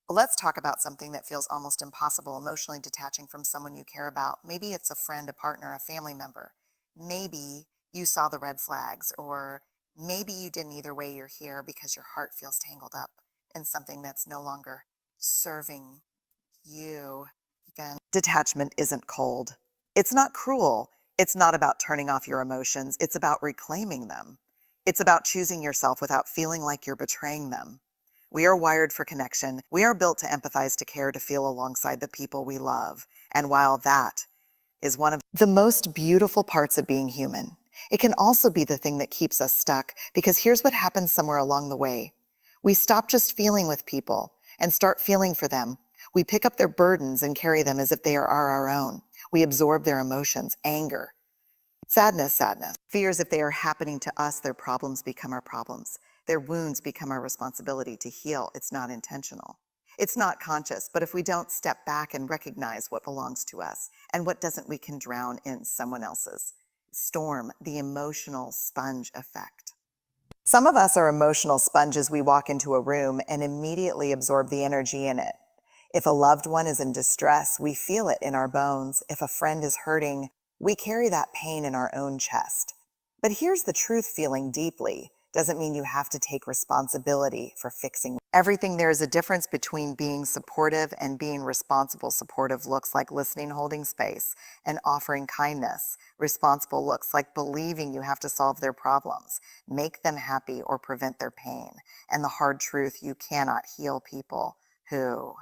Let's talk about something that feels almost impossible, emotionally detaching from someone you care about. Maybe it's a friend, a partner, a family member. Maybe you saw the red flags, or maybe you didn't. Either way, you're here because your heart feels tangled up in something that's no longer serving you. Again, detachment isn't cold. It's not cruel. It's not about turning off your emotions. It's about reclaiming them. It's about choosing yourself without feeling like you're betraying them. We are wired for connection. We are built to empathize, to care, to feel alongside the people we love. And while that is one of the most beautiful parts of being human, it can also be the thing that keeps us stuck, because here's what happens somewhere along the way. We stop just feeling with people and start feeling for them. We pick up their burdens and carry them as if they are our own. We absorb their emotions, anger, sadness, fears. If they are happening to us, their problems become our problems. Their wounds become our responsibility to heal. It's not intentional. It's not conscious, but if we don't step back and recognize what belongs to us and what doesn't, we can drown in someone else's storm, the emotional sponge effect. Some of us are emotional sponges. We walk into a room and immediately absorb the energy in it. If a loved one is in distress, we feel it in our bones. If a friend is hurting, we carry that pain in our own chest. But here's the truth: feeling deeply doesn't mean you have to take responsibility for fixing everything. There is a difference between being supportive and being responsible. Supportive looks like listening, holding space, and offering kindness. Responsible looks like believing you have to solve their problems, make them happy, or prevent their pain. And the hard truth: you cannot heal people who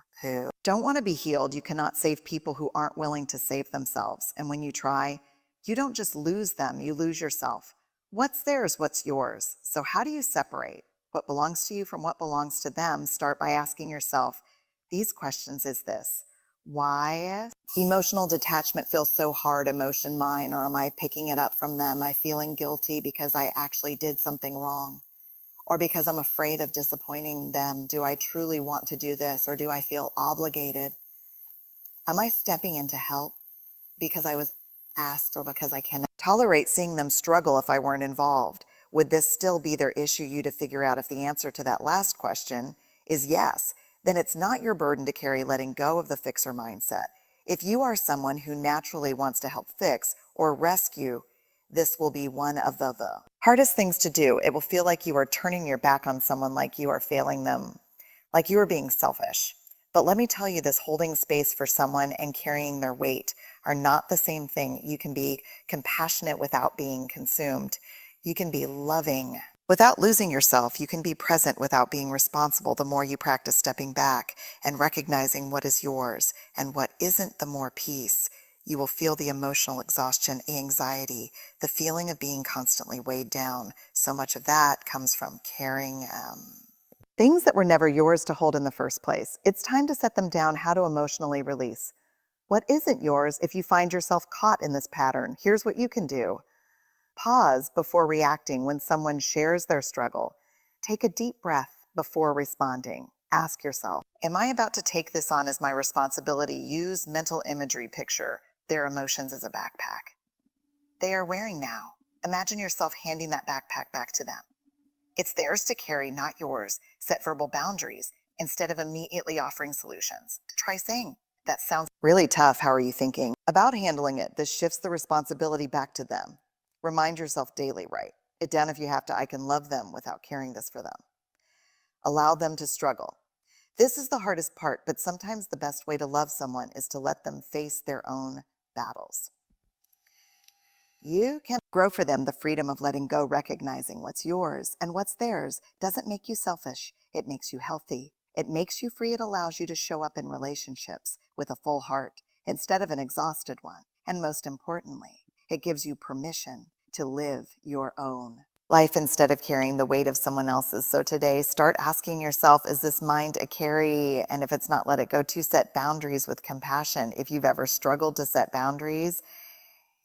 don't want to be healed. You cannot save people who aren't willing to save themselves. And when you try, you don't just lose them, you lose yourself. What's theirs, what's yours? So how do you separate what belongs to you from what belongs to them? Start by asking yourself these questions. Is this why emotional detachment feels so hard? Emotion mine, or am I picking it up from them? Am I feeling guilty because I actually did something wrong? Or because I'm afraid of disappointing them? Do I truly want to do this, or do I feel obligated? Am I stepping in to help because I was asked, or because I cannot tolerate seeing them struggle if I weren't involved? Would this still be their issue? You to figure out. If the answer to that last question is yes, then it's not your burden to carry, letting go of the fixer mindset. If you are someone who naturally wants to help fix or rescue, this will be one of the hardest things to do. It will feel like you are turning your back on someone, like you are failing them, like you are being selfish. But let me tell you this: holding space for someone and carrying their weight are not the same thing. You can be compassionate without being consumed. You can be loving without losing yourself. You can be present without being responsible. The more you practice stepping back and recognizing what is yours and what isn't, the more peace you will feel. The emotional exhaustion, anxiety, the feeling of being constantly weighed down. So much of that comes from carrying things that were never yours to hold in the first place. It's time to set them down. How to emotionally release what isn't yours. If you find yourself caught in this pattern, here's what you can do. Pause before reacting when someone shares their struggle. Take a deep breath before responding. Ask yourself, am I about to take this on as my responsibility? Use mental imagery. Picture their emotions as a backpack they are wearing now. Imagine yourself handing that backpack back to them. It's theirs to carry, not yours. Set verbal boundaries instead of immediately offering solutions. Try saying, that sounds really tough. How are you thinking about handling it? This shifts the responsibility back to them. Remind yourself daily, write it down if you have to. I can love them without carrying this for them. Allow them to struggle. This is the hardest part, but sometimes the best way to love someone is to let them face their own battles. You can grow for them. The freedom of letting go, recognizing what's yours and what's theirs, doesn't make you selfish. It makes you healthy. It makes you free. It allows you to show up in relationships with a full heart instead of an exhausted one. And most importantly, it gives you permission to live your own life instead of carrying the weight of someone else's. So today, start asking yourself, is this mine to carry? And if it's not, let it go. To set boundaries with compassion. If you've ever struggled to set boundaries,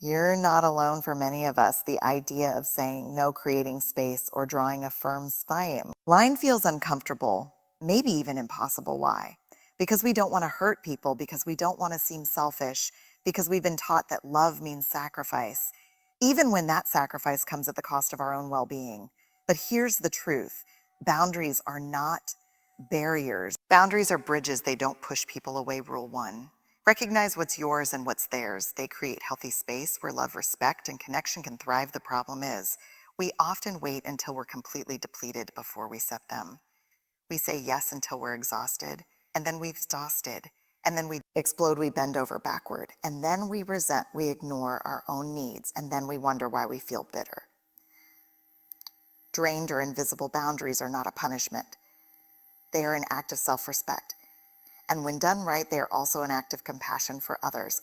you're not alone. For many of us, the idea of saying no, creating space, or drawing a firm line feels uncomfortable, maybe even impossible. Why? Because we don't want to hurt people, because we don't want to seem selfish, because we've been taught that love means sacrifice, even when that sacrifice comes at the cost of our own well-being. But here's the truth: boundaries are not Barriers. Boundaries are bridges, they don't push people away. Rule 1. Recognize what's yours and what's theirs. They create healthy space where love, respect, and connection can thrive. The problem is, we often wait until we're completely depleted before we set them. We say yes until we're exhausted, and then we've exhausted, and then we explode, we bend over backward, and then we resent, we ignore our own needs, and then we wonder why we feel bitter. Drained or invisible boundaries are not a punishment. They are an act of self-respect. And when done right, they are also an act of compassion for others.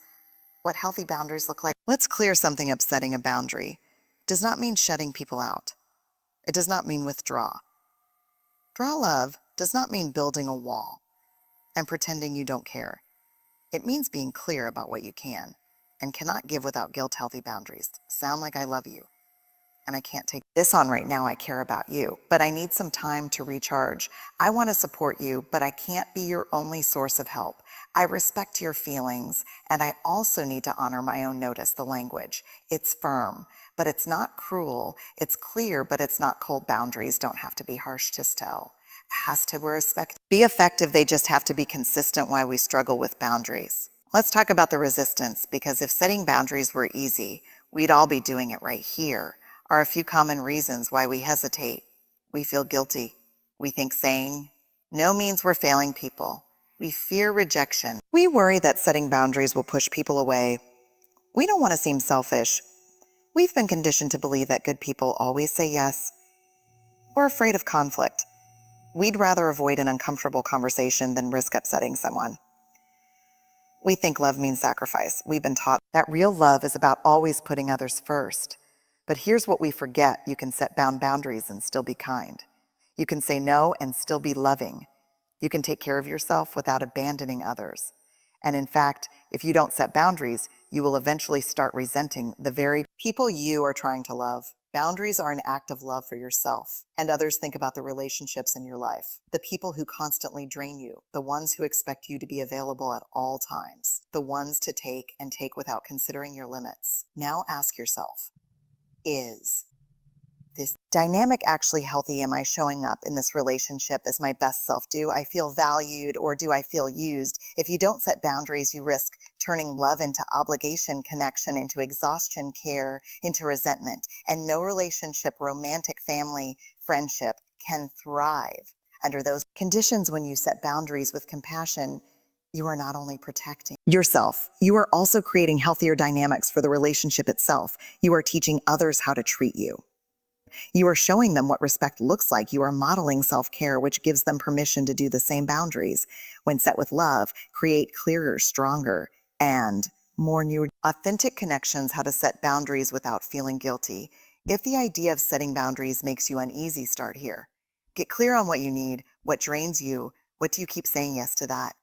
What healthy boundaries look like. Let's clear something up. Setting a boundary does not mean shutting people out. It does not mean withdraw. Draw love does not mean building a wall and pretending you don't care. It means being clear about what you can and cannot give without guilt. Healthy boundaries sound like I love you, and I can't take this on right now. I care about you, but I need some time to recharge. I want to support you, but I can't be your only source of help. I respect your feelings, and I also need to honor my own. Notice the language. It's firm, but it's not cruel. It's clear, but it's not cold. Boundaries don't have to be harsh to tell. Has to respect. Be effective, they just have to be consistent. Why we struggle with boundaries. Let's talk about the resistance, because if setting boundaries were easy, we'd all be doing it right here. Are a few common reasons why we hesitate. We feel guilty. We think saying no means we're failing people. We fear rejection. We worry that setting boundaries will push people away. We don't want to seem selfish. We've been conditioned to believe that good people always say yes. We're afraid of conflict. We'd rather avoid an uncomfortable conversation than risk upsetting someone. We think love means sacrifice. We've been taught that real love is about always putting others first. But here's what we forget. You can set boundaries and still be kind. You can say no and still be loving. You can take care of yourself without abandoning others. And in fact, if you don't set boundaries, you will eventually start resenting the very people you are trying to love. Boundaries are an act of love for yourself and others. Think about the relationships in your life. The people who constantly drain you, the ones who expect you to be available at all times, the ones to take and take without considering your limits. Now ask yourself, is this dynamic actually healthy? Am I showing up in this relationship as my best self? Do I feel valued, or do I feel used? If you don't set boundaries, you risk turning love into obligation, connection into exhaustion, care into resentment. And no relationship, romantic, family, friendship, can thrive under those conditions. When you set boundaries with compassion, you are not only protecting yourself, you are also creating healthier dynamics for the relationship itself. You are teaching others how to treat you. You are showing them what respect looks like. You are modeling self-care, which gives them permission to do the same. Boundaries, when set with love, create clearer, stronger, and more new, authentic connections. How to set boundaries without feeling guilty. If the idea of setting boundaries makes you uneasy, start here. Get clear on what you need, what drains you, what do you keep saying yes to that.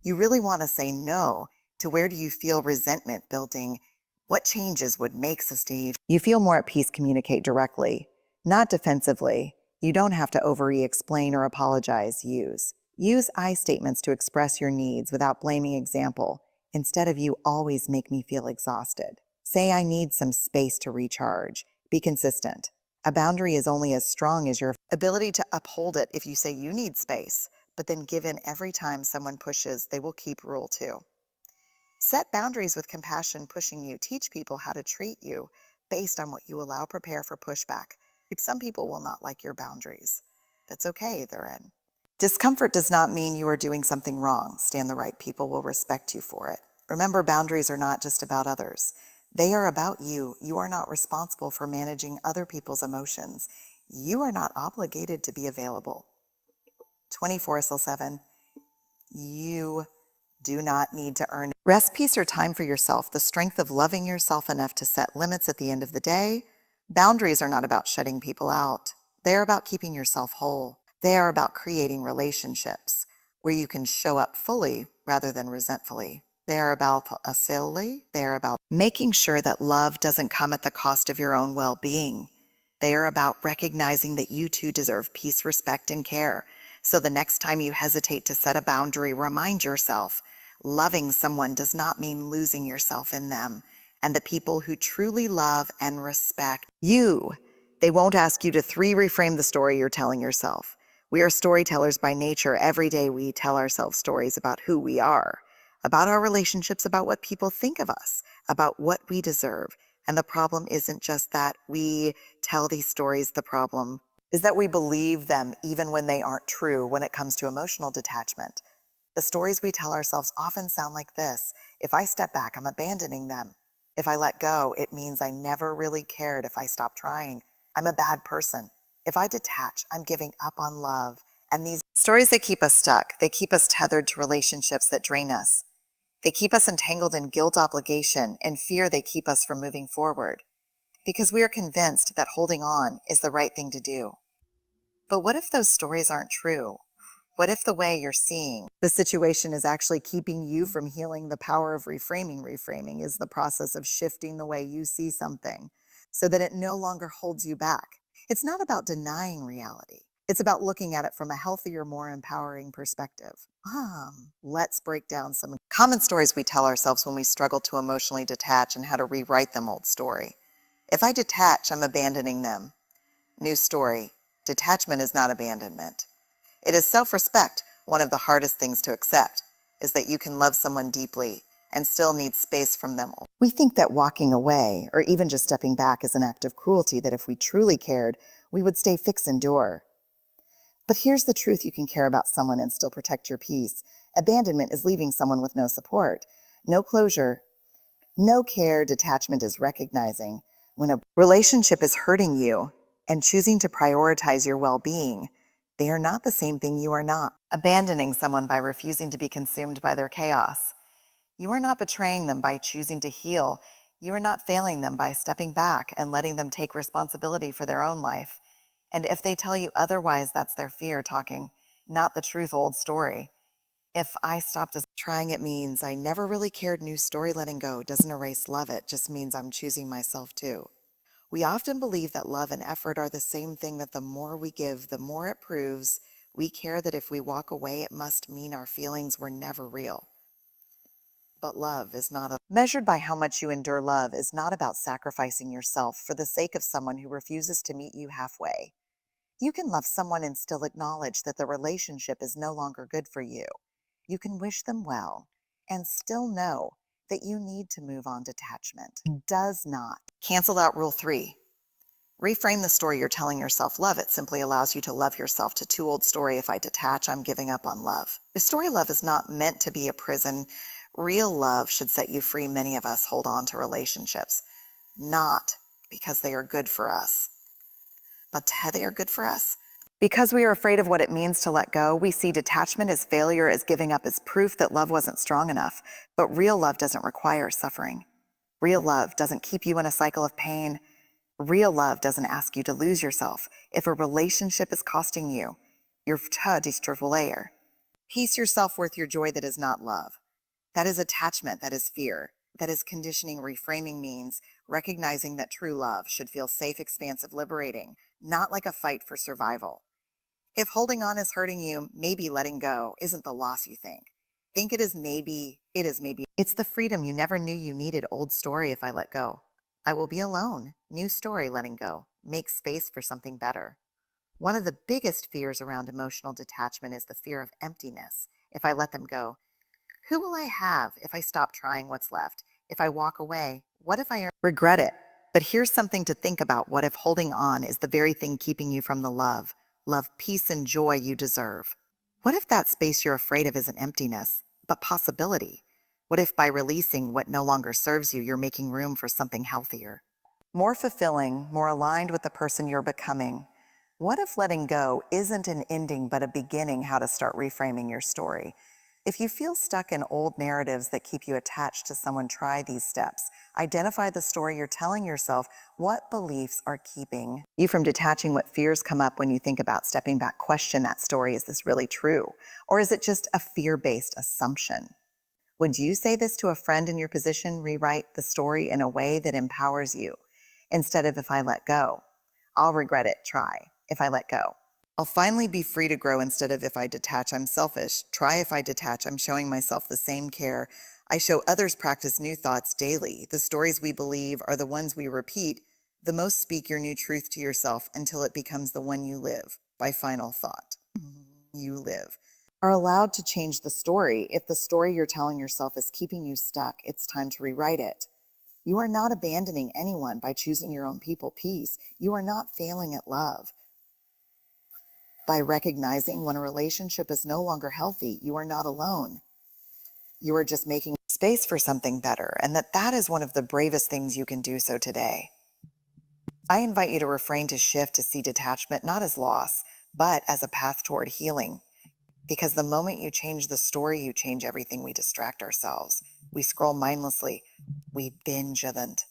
You really want to say no to where do you feel resentment building? What changes would make Steve? You feel more at peace. Communicate directly, not defensively. You don't have to explain or apologize. Use I statements to express your needs without blaming. Example, instead of "you always make me feel exhausted," say "I need some space to recharge." Be consistent. A boundary is only as strong as your ability to uphold it. If you say you need space, but then give in every time someone pushes, they will keep. Rule 2. Set boundaries with compassion, pushing you. Teach people how to treat you based on what you allow. Prepare for pushback. Some people will not like your boundaries. That's okay, they're in. Discomfort does not mean you are doing something wrong. Stand the right people will respect you for it. Remember, boundaries are not just about others. They are about you. You are not responsible for managing other people's emotions. You are not obligated to be available 24/7. You do not need to earn rest, peace, or time for yourself. The strength of loving yourself enough to set limits. At the end of the day, boundaries are not about shutting people out. They are about keeping yourself whole. They are about creating relationships where you can show up fully rather than resentfully. They are about They are about making sure that love doesn't come at the cost of your own well-being. They are about recognizing that you too deserve peace, respect, and care. So the next time you hesitate to set a boundary, remind yourself, loving someone does not mean losing yourself in them. And the people who truly love and respect you, they won't ask you to reframe the story you're telling yourself. We are storytellers by nature. Every day we tell ourselves stories about who we are, about our relationships, about what people think of us, about what we deserve. And the problem isn't just that we tell these stories, the problem is that we believe them even when they aren't true when it comes to emotional detachment. The stories we tell ourselves often sound like this: if I step back, I'm abandoning them. If I let go, it means I never really cared. If I stop trying, I'm a bad person. If I detach, I'm giving up on love. And these stories, they keep us stuck. They keep us tethered to relationships that drain us. They keep us entangled in guilt, obligation, and fear. They keep us from moving forward because we are convinced that holding on is the right thing to do. But what if those stories aren't true? What if the way you're seeing the situation is actually keeping you from healing? The power of reframing. Reframing is the process of shifting the way you see something so that it no longer holds you back. It's not about denying reality. It's about looking at it from a healthier, more empowering perspective. Let's break down some common stories we tell ourselves when we struggle to emotionally detach and how to rewrite them. Old story: if I detach, I'm abandoning them. New story: detachment is not abandonment. It is self-respect. One of the hardest things to accept is that you can love someone deeply and still need space from them. We think that walking away or even just stepping back is an act of cruelty, that if we truly cared, we would stay, fix, endure. But here's the truth: you can care about someone and still protect your peace. Abandonment is leaving someone with no support, no closure, no care. Detachment is recognizing when a relationship is hurting you and choosing to prioritize your well-being. They are not the same thing. You are not abandoning someone by refusing to be consumed by their chaos. You are not betraying them by choosing to heal. You are not failing them by stepping back and letting them take responsibility for their own life. And if they tell you otherwise, that's their fear talking, not the truth. Old story: if I stopped trying, it means I never really cared. New story: letting go doesn't erase love, it just means I'm choosing myself too. We often believe that love and effort are the same thing, that the more we give, the more it proves we care, that if we walk away, it must mean our feelings were never real. But love is not measured by how much you endure. Love is not about sacrificing yourself for the sake of someone who refuses to meet you halfway. You can love someone and still acknowledge that the relationship is no longer good for you. You can wish them well and still know that you need to move on. Detachment does not cancel out rule 3. Reframe the story you're telling yourself. Love it simply allows you to love yourself. To 2. Old story: if I detach, I'm giving up on love. The story love is not meant to be a prison. Real love should set you free. Many of us hold on to relationships not because they are good for us, but they are good for us because we are afraid of what it means to let go. We see detachment as failure, as giving up, as proof that love wasn't strong enough. But real love doesn't require suffering. Real love doesn't keep you in a cycle of pain. Real love doesn't ask you to lose yourself. If a relationship is costing you your layer, peace, your self-worth, your joy, that is not love. That is attachment. That is fear. That is conditioning. Reframing means recognizing that true love should feel safe, expansive, liberating, not like a fight for survival. If holding on is hurting you, maybe letting go isn't the loss you think. Think it is. Maybe it is. Maybe it's the freedom you never knew you needed. Old story: if I let go, I will be alone. New story: letting go makes space for something better. One of the biggest fears around emotional detachment is the fear of emptiness. If I let them go, who will I have? If I stop trying, what's left? If I walk away, what if I regret it? But here's something to think about. What if holding on is the very thing keeping you from the love, peace, and joy you deserve? What if that space you're afraid of isn't emptiness, but possibility? What if by releasing what no longer serves you, you're making room for something healthier, more fulfilling, more aligned with the person you're becoming? What if letting go isn't an ending, but a beginning? How to start reframing your story. If you feel stuck in old narratives that keep you attached to someone, try these steps. Identify the story you're telling yourself. What beliefs are keeping you from detaching? What fears come up when you think about stepping back? Question that story. Is this really true? Or is it just a fear-based assumption? Would you say this to a friend in your position? Rewrite the story in a way that empowers you. Instead of, if I let go, I'll regret it. Try, if I let go, I'll finally be free to grow. Instead of, if I detach, I'm selfish. Try, if I detach, I'm showing myself the same care I show others. Practice new thoughts daily. The stories we believe are the ones we repeat the most. Speak your new truth to yourself until it becomes the one you live. By final thought. you live. Are allowed to change the story. If the story you're telling yourself is keeping you stuck, it's time to rewrite it. You are not abandoning anyone by choosing your own people peace. You are not failing at love. By recognizing when a relationship is no longer healthy, you are not alone. You are just making space for something better, and that is one of the bravest things you can do so today. I invite you to refrain to shift to see detachment not as loss, but as a path toward healing. Because the moment you change the story, you change everything. We distract ourselves. We scroll mindlessly. We binge event.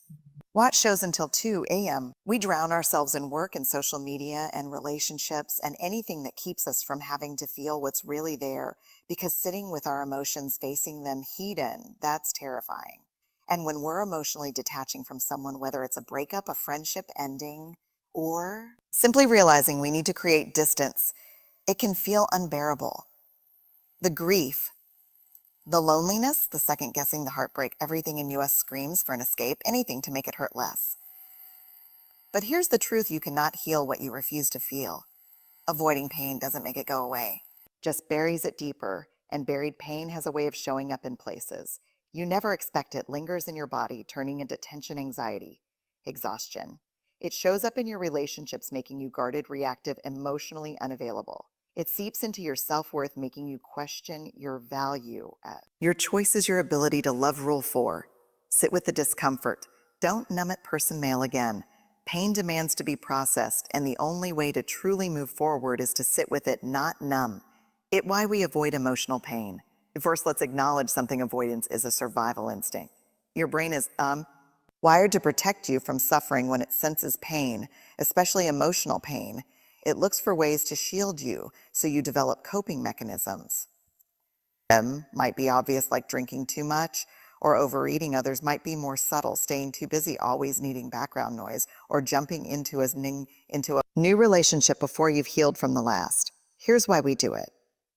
Watch shows until 2 a.m. We drown ourselves in work and social media and relationships and anything that keeps us from having to feel what's really there, because sitting with our emotions, facing them hidden, that's terrifying. And when we're emotionally detaching from someone, whether it's a breakup, a friendship ending, or simply realizing we need to create distance, it can feel unbearable. The grief, the loneliness, the second guessing, the heartbreak, everything in us screams for an escape, anything to make it hurt less. But here's the truth: you cannot heal what you refuse to feel. Avoiding pain doesn't make it go away, just buries it deeper, and buried pain has a way of showing up in places you never expect. It lingers in your body, turning into tension, anxiety, exhaustion. It shows up in your relationships, making you guarded, reactive, emotionally unavailable. It seeps into your self-worth, making you question your value. Your choice is your ability to love. Rule 4. Sit with the discomfort. Don't numb it. Person mail again. Pain demands to be processed, and the only way to truly move forward is to sit with it, not numb it. Why we avoid emotional pain. First, let's acknowledge something. Avoidance is a survival instinct. Your brain is wired to protect you from suffering. When it senses pain, especially emotional pain, it looks for ways to shield you, so you develop coping mechanisms. Might be obvious, like drinking too much or overeating. Others might be more subtle, staying too busy, always needing background noise, or jumping into a new relationship before you've healed from the last. Here's why we do it.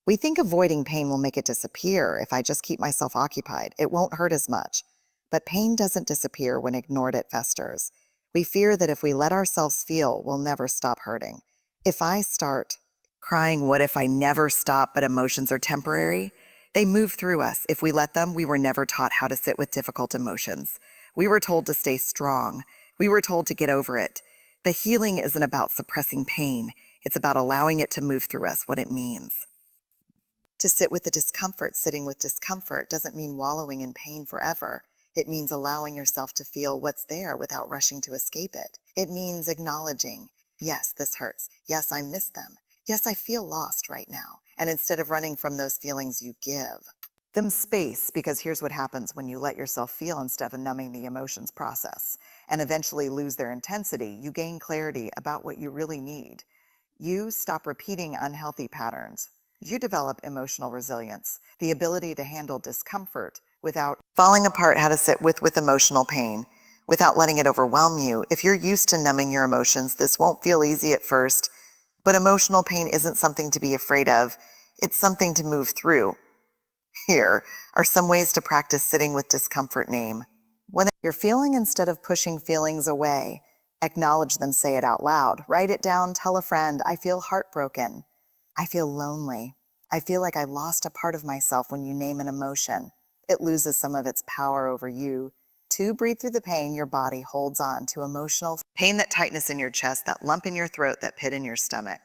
We think avoiding pain will make it disappear. If I just keep myself occupied, it won't hurt as much. But pain doesn't disappear when ignored. It festers. We fear that if we let ourselves feel, we'll never stop hurting. If I start crying, what if I never stop? But emotions are temporary. They move through us. If we let them, we were never taught how to sit with difficult emotions. We were told to stay strong. We were told to get over it. The healing isn't about suppressing pain. It's about allowing it to move through us. What it means to sit with the discomfort. Sitting with discomfort doesn't mean wallowing in pain forever. It means allowing yourself to feel what's there without rushing to escape it. It means acknowledging, yes, this hurts. Yes, I miss them. Yes, I feel lost right now. And instead of running from those feelings, you give them space, because here's what happens when you let yourself feel instead of numbing the emotions process and eventually lose their intensity. You gain clarity about what you really need. You stop repeating unhealthy patterns. You develop emotional resilience, the ability to handle discomfort without falling apart. How to sit with emotional pain without letting it overwhelm you. If you're used to numbing your emotions, this won't feel easy at first. But emotional pain isn't something to be afraid of. It's something to move through. Here are some ways to practice sitting with discomfort. Name when you're feeling instead of pushing feelings away. Acknowledge them, say it out loud. Write it down, tell a friend. I feel heartbroken. I feel lonely. I feel like I lost a part of myself. When you name an emotion, it loses some of its power over you. 2, breathe through the pain. Your body holds on to emotional pain, that tightness in your chest, that lump in your throat, that pit in your stomach.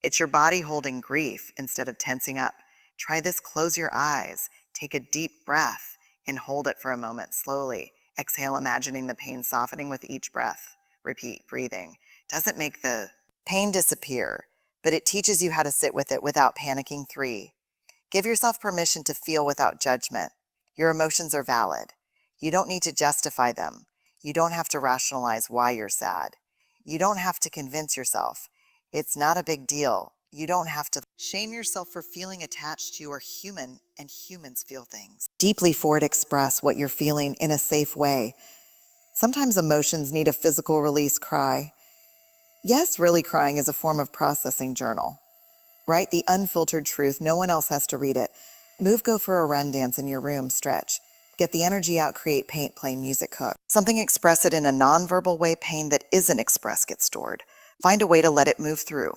It's your body holding grief instead of tensing up. Try this. Close your eyes, take a deep breath, and hold it for a moment. Slowly exhale, imagining the pain softening with each breath. Repeat. Breathing doesn't make the pain disappear, but it teaches you how to sit with it without panicking. 3, give yourself permission to feel without judgment. Your emotions are valid. You don't need to justify them. You don't have to rationalize why you're sad. You don't have to convince yourself it's not a big deal. You don't have to shame yourself for feeling attached. You are human, and humans feel things deeply. Forward, express what you're feeling in a safe way. Sometimes emotions need a physical release. Cry. Yes, really crying is a form of processing. Journal. Write the unfiltered truth. No one else has to read it. Move, go for a run, dance in your room, stretch. Get the energy out, create, paint, play music, cook. Something, express it in a nonverbal way. Pain that isn't expressed gets stored. Find a way to let it move through.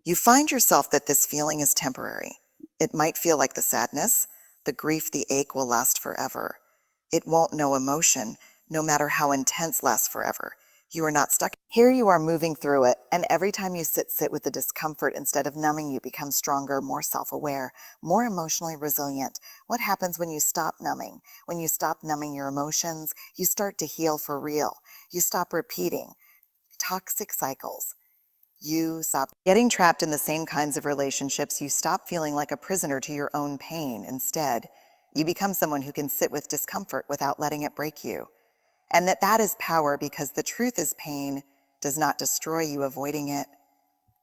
You find yourself that this feeling is temporary. It might feel like the sadness, the grief, the ache will last forever. It won't know emotion, no matter how intense, lasts forever. You are not stuck. Here you are moving through it, and every time you sit with the discomfort, instead of numbing, you become stronger, more self-aware, more emotionally resilient. What happens when you stop numbing? When you stop numbing your emotions, you start to heal for real. You stop repeating toxic cycles. You stop getting trapped in the same kinds of relationships. You stop feeling like a prisoner to your own pain. Instead, you become someone who can sit with discomfort without letting it break you. And that is power, because the truth is pain does not destroy you avoiding it.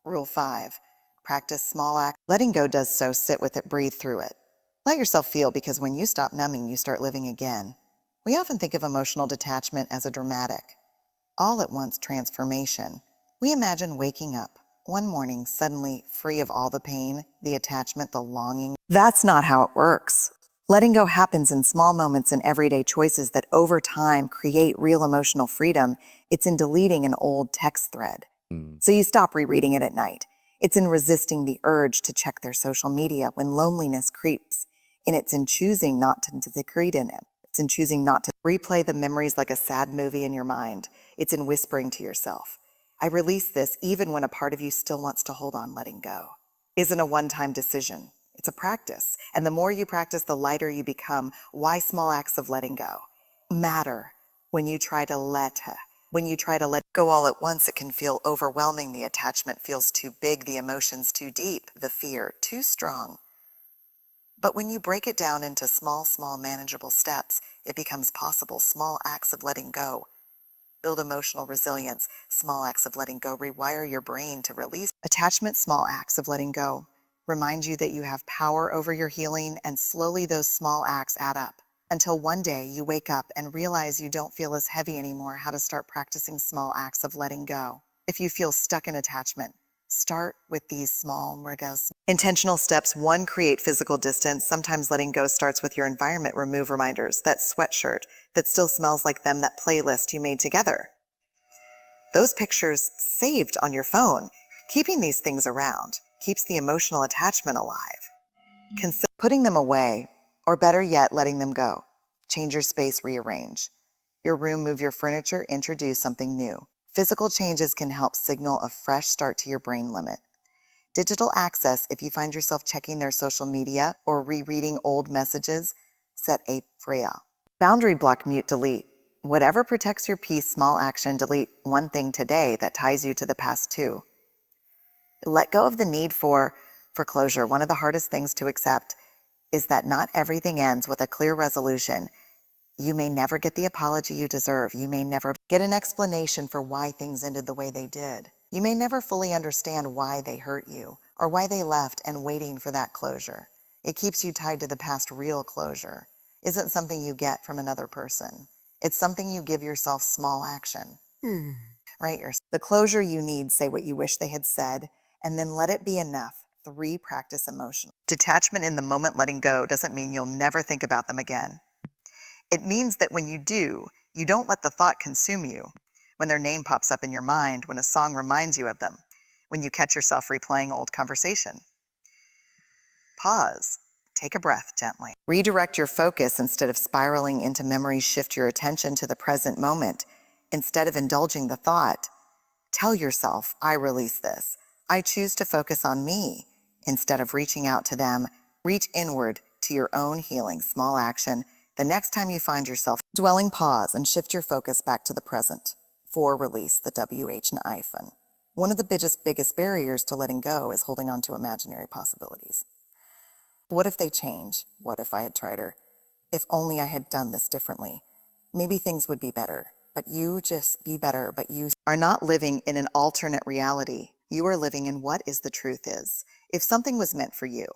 Rule 5, practice small acts. Letting go does so. Sit with it, breathe through it. Let yourself feel, because when you stop numbing, you start living again. We often think of emotional detachment as a dramatic, all at once transformation. We imagine waking up one morning suddenly free of all the pain, the attachment, the longing. That's not how it works. Letting go happens in small moments and everyday choices that over time create real emotional freedom. It's in deleting an old text thread, so you stop rereading it at night. It's in resisting the urge to check their social media when loneliness creeps. And it's in choosing not to secrete in it. It's in choosing not to replay the memories like a sad movie in your mind. It's in whispering to yourself, I release this even when a part of you still wants to hold on. Letting go isn't a one-time decision. It's a practice. And the more you practice, the lighter you become. Why small acts of letting go matter? When you try to let go all at once, it can feel overwhelming. The attachment feels too big, the emotions too deep, the fear too strong. But when you break it down into small, manageable steps, it becomes possible. Small acts of letting go build emotional resilience. Small acts of letting go rewire your brain to release attachment. Small acts of letting go remind you that you have power over your healing, and slowly those small acts add up until one day you wake up and realize you don't feel as heavy anymore. How to start practicing small acts of letting go. If you feel stuck in attachment, start with these small, intentional steps. 1, create physical distance. Sometimes letting go starts with your environment. Remove reminders, that sweatshirt that still smells like them, that playlist you made together, those pictures saved on your phone. Keeping these things around keeps the emotional attachment alive. Consider putting them away, or better yet, letting them go. Change your space, rearrange your room, move your furniture, introduce something new. Physical changes can help signal a fresh start to your brain limit. Digital access, if you find yourself checking their social media or rereading old messages, set a FREA. Boundary block, mute, delete. Whatever protects your peace. Small action, delete one thing today that ties you to the past too. Let go of the need for closure. One of the hardest things to accept is that not everything ends with a clear resolution. You may never get the apology you deserve. You may never get an explanation for why things ended the way they did. You may never fully understand why they hurt you or why they left, and waiting for that closure, it keeps you tied to the past. Real closure isn't something you get from another person. It's something you give yourself. Small action. Right? The closure you need. Say what you wish they had said, and then let it be enough. 3, practice emotional detachment in the moment. Letting go doesn't mean you'll never think about them again. It means that when you do, you don't let the thought consume you. When their name pops up in your mind, when a song reminds you of them, when you catch yourself replaying old conversation, pause, take a breath gently. Redirect your focus. Instead of spiraling into memories, shift your attention to the present moment. Instead of indulging the thought, tell yourself, I release this. I choose to focus on me. Instead of reaching out to them, reach inward to your own healing. Small action. The next time you find yourself dwelling, pause and shift your focus back to the present. 4, release, the WH and hyphen. One of the biggest barriers to letting go is holding on to imaginary possibilities. What if they change? What if I had tried her? If only I had done this differently. Maybe things would be better. But you just be better, but you are not living in an alternate reality. You are living in what is the truth is. If something was meant for you,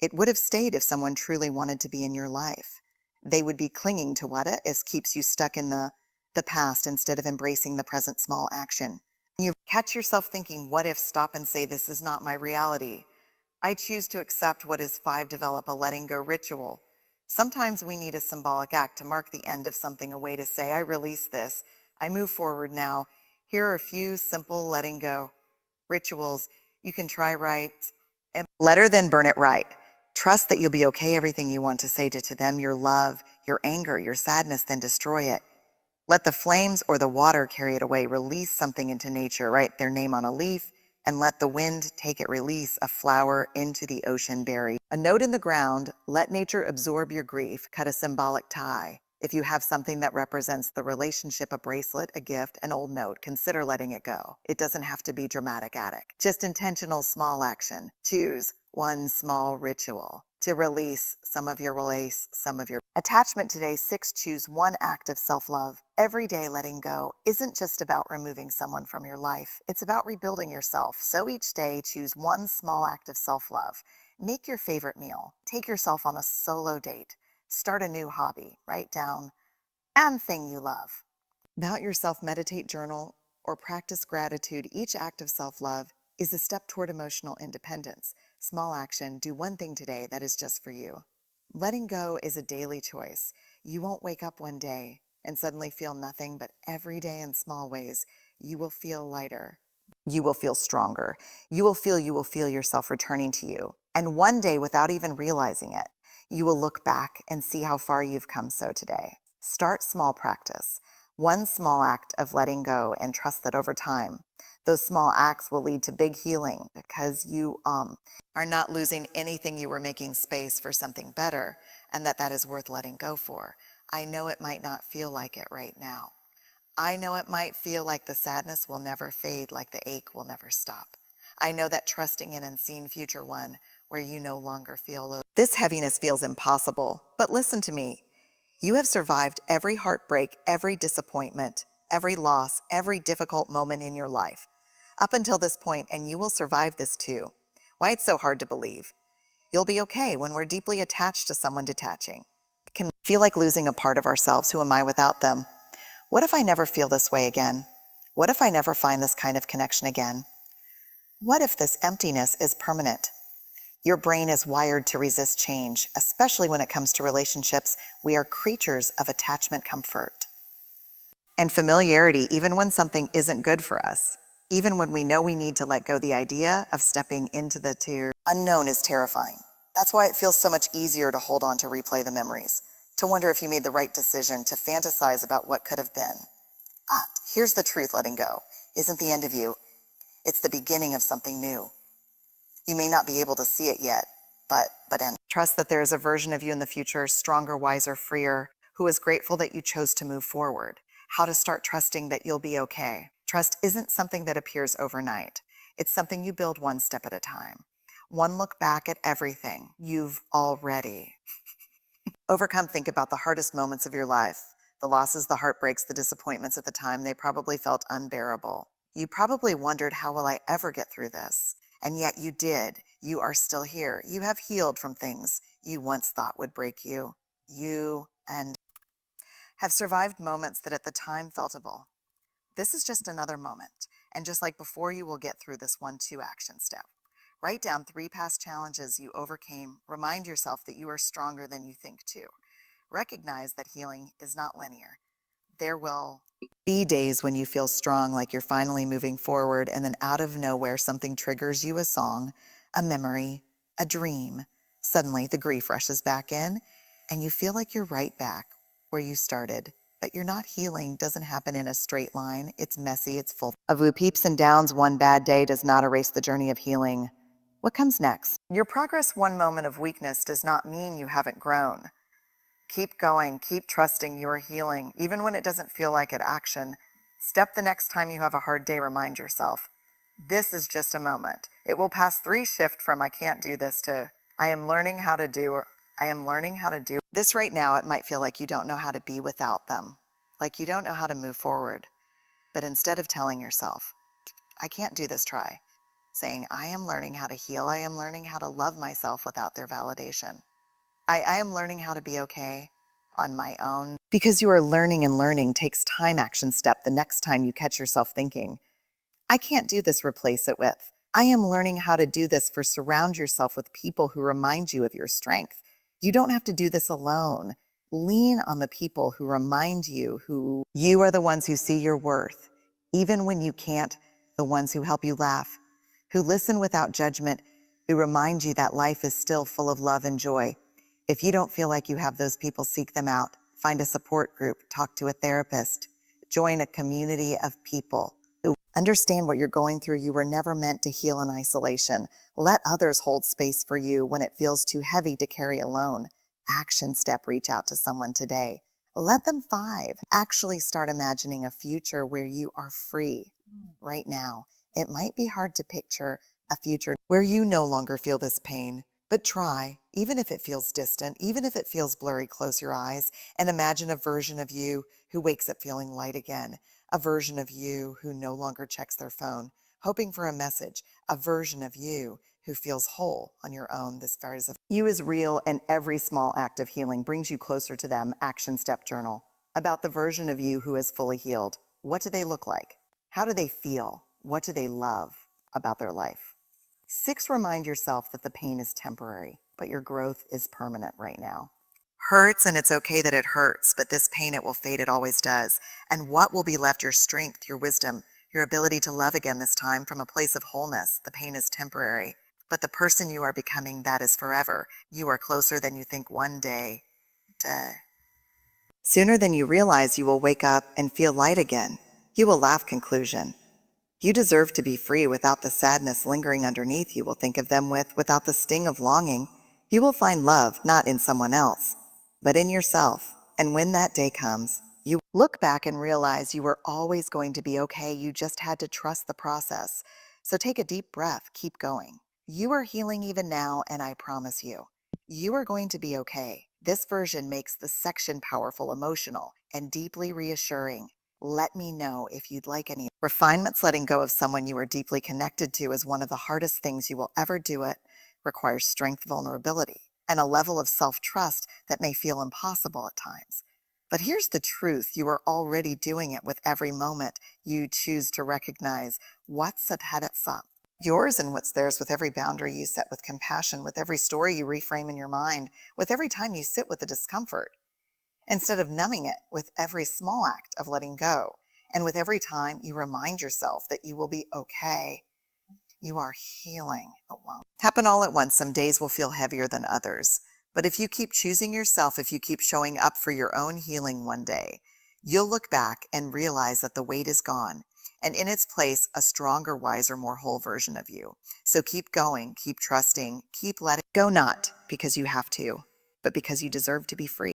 it would have stayed. If someone truly wanted to be in your life, they would be clinging to what is keeps you stuck in the past instead of embracing the present. Small action. You catch yourself thinking, what if? Stop and say, this is not my reality. I choose to accept what is. 5, develop a letting go ritual. Sometimes we need a symbolic act to mark the end of something, a way to say, I release this, I move forward now. Here are a few simple letting go rituals You can try right. And better than burn it right. Trust that you'll be okay. Everything you want to say to them, your love, your anger, your sadness, then destroy it. Let the flames or the water carry it away. Release something into nature. Write their name on a leaf and let the wind take it. Release a flower into the ocean. Bury a note in the ground. Let nature absorb your grief. Cut a symbolic tie. If you have something that represents the relationship, a bracelet, a gift, an old note, consider letting it go. It doesn't have to be dramatic, just intentional small action. Choose one small ritual to release some of your attachment today. 6, choose one act of self-love. Every day letting go isn't just about removing someone from your life. It's about rebuilding yourself. So each day choose one small act of self-love. Make your favorite meal. Take yourself on a solo date. Start a new hobby. Write down one thing you love. About yourself, meditate, journal, or practice gratitude. Each act of self-love is a step toward emotional independence. Small action, do one thing today that is just for you. Letting go is a daily choice. You won't wake up one day and suddenly feel nothing, but every day in small ways, you will feel lighter. You will feel stronger. You will feel yourself returning to you. And one day, without even realizing it, you will look back and see how far you've come so today. Start small practice. One small act of letting go and trust that over time, those small acts will lead to big healing because you are not losing anything. You were making space for something better, and that is worth letting go for. I know it might not feel like it right now. I know it might feel like the sadness will never fade, like the ache will never stop. I know that trusting in and seeing future one where you no longer feel low. This heaviness feels impossible, but listen to me. You have survived every heartbreak, every disappointment, every loss, every difficult moment in your life up until this point, and you will survive this too. Why it's so hard to believe. You'll be okay. When we're deeply attached to someone, detaching it can feel like losing a part of ourselves. Who am I without them? What if I never feel this way again? What if I never find this kind of connection again? What if this emptiness is permanent? Your brain is wired to resist change, especially when it comes to relationships. We are creatures of attachment, comfort, and familiarity, even when something isn't good for us. Even when we know we need to let go, the idea of stepping into the unknown is terrifying. That's why it feels so much easier to hold on to replay the memories, to wonder if you made the right decision, to fantasize about what could have been. Here's the truth: letting go isn't the end of you, it's the beginning of something new. You may not be able to see it yet, but end. Trust that there is a version of you in the future, stronger, wiser, freer, who is grateful that you chose to move forward. How to start trusting that you'll be okay. Trust isn't something that appears overnight. It's something you build one step at a time. One look back at everything you've already overcome. Think about the hardest moments of your life, the losses, the heartbreaks, the disappointments. At the time, they probably felt unbearable. You probably wondered, how will I ever get through this? And yet you did. You are still here. You have healed from things you once thought would break you. You and have survived moments that at the time felt able. This is just another moment. And just like before, you will get through this 1-2 action step. Write down 3 past challenges you overcame. Remind yourself that you are stronger than you think too. Recognize that healing is not linear. There will be days when you feel strong, like you're finally moving forward, and then out of nowhere, something triggers you: a song, a memory, a dream. Suddenly, the grief rushes back in, and you feel like you're right back where you started. But you're not. Healing doesn't happen in a straight line. It's messy, it's full of peeps and downs. One bad day does not erase the journey of healing. What comes next? Your progress. One moment of weakness does not mean you haven't grown. Keep going, keep trusting you are healing, even when it doesn't feel like it. Action. Step the next time you have a hard day. Remind yourself, this is just a moment. It will pass. 3, shift from I can't do this to I am learning how to do, or I am learning how to do this right now. It might feel like you don't know how to be without them, like you don't know how to move forward. But instead of telling yourself, I can't do this, try saying, I am learning how to heal. I am learning how to love myself without their validation. I am learning how to be okay on my own. Because you are learning, and learning takes time. Action step. The next time you catch yourself thinking, I can't do this, replace it with, I am learning how to do this. For surround yourself with people who remind you of your strength. You don't have to do this alone. Lean on the people who remind you who you are, the ones who see your worth, even when you can't, the ones who help you laugh, who listen without judgment, who remind you that life is still full of love and joy. If you don't feel like you have those people, seek them out. Find a support group, talk to a therapist, join a community of people who understand what you're going through. You were never meant to heal in isolation. Let others hold space for you when it feels too heavy to carry alone. Action step, reach out to someone today. Let them five. Actually start imagining a future where you are free right now. It might be hard to picture a future where you no longer feel this pain, but try, even if it feels distant, even if it feels blurry, close your eyes and imagine a version of you who wakes up feeling light again, a version of you who no longer checks their phone, hoping for a message, a version of you who feels whole on your own. This version of you is real, and every small act of healing brings you closer to them. Action step journal about the version of you who is fully healed. What do they look like? How do they feel? What do they love about their life? 6, remind yourself that the pain is temporary, but your growth is permanent right now. Hurts, and it's okay that it hurts, but this pain, it will fade, it always does. And what will be left? Your strength, your wisdom, your ability to love again, this time from a place of wholeness. The pain is temporary, but the person you are becoming, that is forever. You are closer than you think. One day. Sooner than you realize, you will wake up and feel light again. You will laugh. Conclusion. You deserve to be free without the sadness lingering underneath. You will think of them without the sting of longing. You will find love not in someone else, but in yourself. And when that day comes, you look back and realize you were always going to be okay. You just had to trust the process. So take a deep breath. Keep going. You are healing even now, and I promise you, you are going to be okay. This version makes the section powerful, emotional, and deeply reassuring. Let me know if you'd like any refinements. Letting go of someone you are deeply connected to is one of the hardest things you will ever do. It requires strength, vulnerability, and a level of self-trust that may feel impossible at times. But here's the truth. You are already doing it with every moment you choose to recognize what's ahead of yours and what's theirs, with every boundary you set with compassion, with every story you reframe in your mind, with every time you sit with the discomfort instead of numbing it, with every small act of letting go, and with every time you remind yourself that you will be okay. You are healing alone. Happen all at once. Some days will feel heavier than others. But if you keep choosing yourself, if you keep showing up for your own healing, one day, you'll look back and realize that the weight is gone, and in its place, a stronger, wiser, more whole version of you. So keep going, keep trusting, keep letting go, not because you have to, but because you deserve to be free.